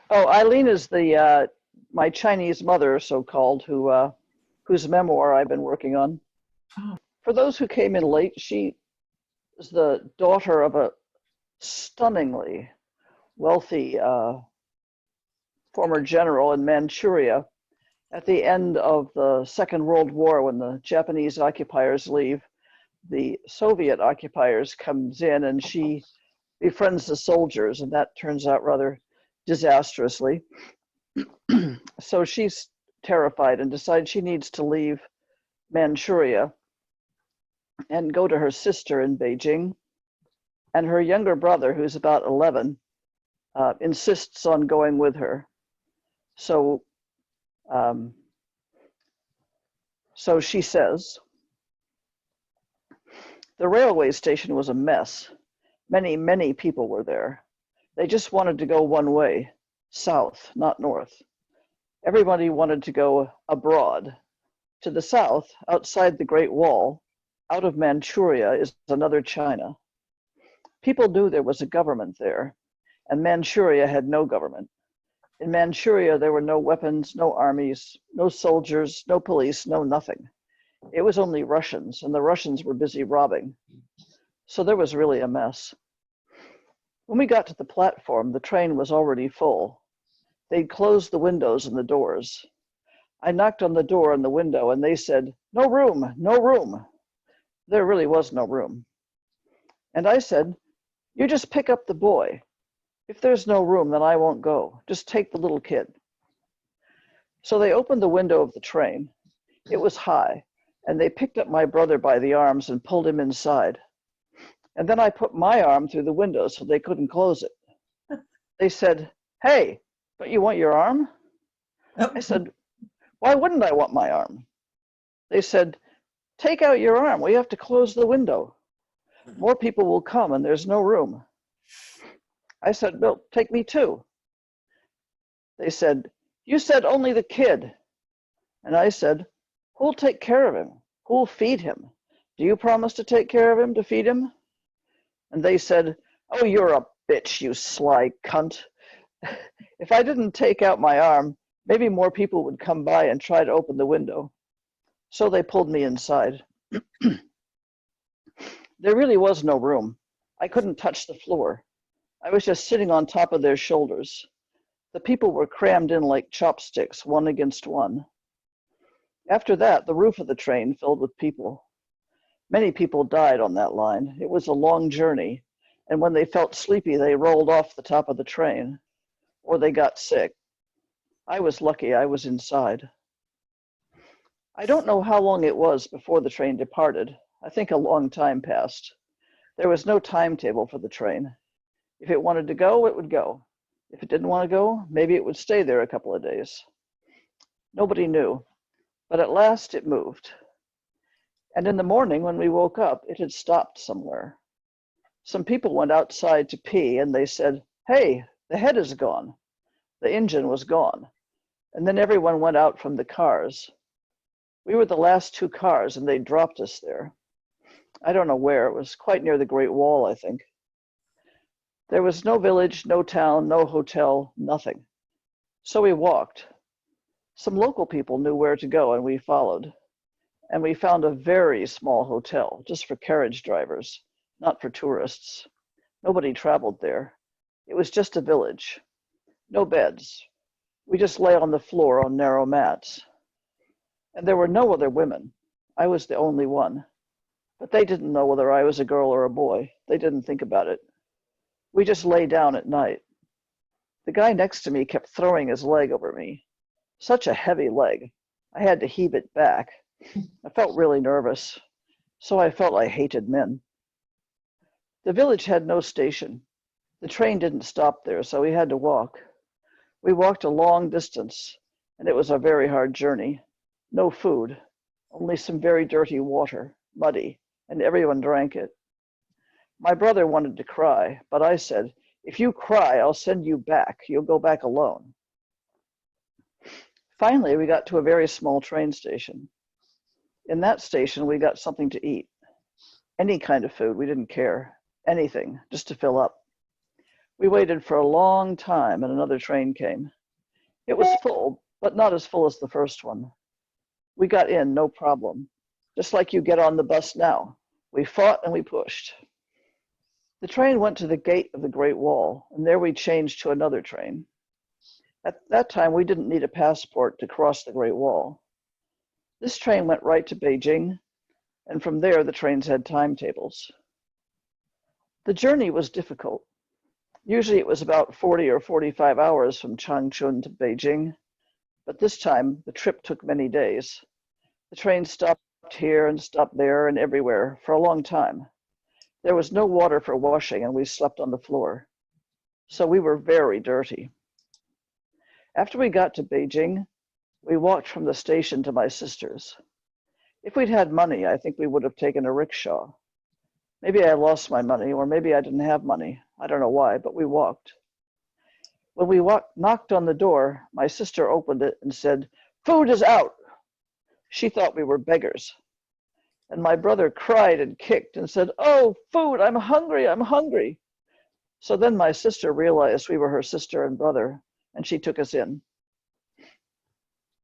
Oh, Eileen is the my Chinese mother, so-called, whose memoir I've been working on. Oh, For those who came in late, she is the daughter of a stunningly wealthy former general in Manchuria. At the end of the Second World War, when the Japanese occupiers leave, the Soviet occupiers comes in and she befriends the soldiers, and that turns out rather disastrously. So she's terrified and decides she needs to leave Manchuria and go to her sister in Beijing. And her younger brother, who's about 11, insists on going with her. So, um, so she says, the railway station was a mess. Many, many people were there. They just wanted to go one way, south, not north. Everybody wanted to go abroad. To the south, outside the Great Wall, out of Manchuria, is another China. People knew there was a government there, and Manchuria had no government. In Manchuria, there were no weapons, no armies, no soldiers, no police, no nothing. It was only Russians, and the Russians were busy robbing. So there was really a mess. When we got to the platform, the train was already full. They'd closed the windows and the doors. I knocked on the door and the window, and they said, "No room, no room." There really was no room. And I said, "You just pick up the boy. If there's no room, then I won't go. Just take the little kid." So they opened the window of the train. It was high, and they picked up my brother by the arms and pulled him inside. And then I put my arm through the window so they couldn't close it. They said, "Hey, but you want your arm?" I said, "Why wouldn't I want my arm?" They said, "Take out your arm. We have to close the window. More people will come and there's no room." I said, "Well, take me too." They said, "You said only the kid." And I said, "Who'll take care of him? Who'll feed him? Do you promise to take care of him, to feed him?" And they said, "Oh, you're a bitch, you sly cunt." If I didn't take out my arm, maybe more people would come by and try to open the window. So they pulled me inside. There really was no room. I couldn't touch the floor. I was just sitting on top of their shoulders. The people were crammed in like chopsticks, one against one. After that, the roof of the train filled with people. Many people died on that line. It was a long journey, and when they felt sleepy, they rolled off the top of the train, or they got sick. I was lucky I was inside. I don't know how long it was before the train departed. I think a long time passed. There was no timetable for the train. If it wanted to go, it would go. If it didn't want to go, maybe it would stay there a couple of days. Nobody knew, but at last it moved. And in the morning, when we woke up, it had stopped somewhere. Some people went outside to pee, and they said, "Hey, the head is gone." The engine was gone. And then everyone went out from the cars. We were the last two cars, and they dropped us there. I don't know where. It was quite near the Great Wall, I think. There was no village, no town, no hotel, nothing. So we walked. Some local people knew where to go, and we followed. And we found a very small hotel, just for carriage drivers, not for tourists. Nobody traveled there. It was just a village. No beds. We just lay on the floor on narrow mats. And there were no other women. I was the only one. But they didn't know whether I was a girl or a boy. They didn't think about it. We just lay down at night. The guy next to me kept throwing his leg over me. Such a heavy leg. I had to heave it back. I felt really nervous. So I felt I hated men. The village had no station. The train didn't stop there, so we had to walk. We walked a long distance, and it was a very hard journey. No food, only some very dirty water, muddy, and everyone drank it. My brother wanted to cry, but I said, "If you cry, I'll send you back. You'll go back alone." Finally, we got to a very small train station. In that station, we got something to eat. Any kind of food, we didn't care. Anything, just to fill up. We waited for a long time and another train came. It was full, but not as full as the first one. We got in, no problem. Just like you get on the bus now. We fought and we pushed. The train went to the gate of the Great Wall, and there we changed to another train. At that time, we didn't need a passport to cross the Great Wall. This train went right to Beijing, and from there the trains had timetables. The journey was difficult. Usually it was about 40 or 45 hours from Changchun to Beijing, but this time the trip took many days. The train stopped here and stopped there and everywhere for a long time. There was no water for washing and we slept on the floor. So we were very dirty. After we got to Beijing, we walked from the station to my sister's. If we'd had money, I think we would have taken a rickshaw. Maybe I lost my money, or maybe I didn't have money. I don't know why, but we walked. When we knocked on the door, my sister opened it and said, "Food is out." She thought we were beggars. And my brother cried and kicked and said, "Oh, food, I'm hungry, I'm hungry." So then my sister realized we were her sister and brother, and she took us in.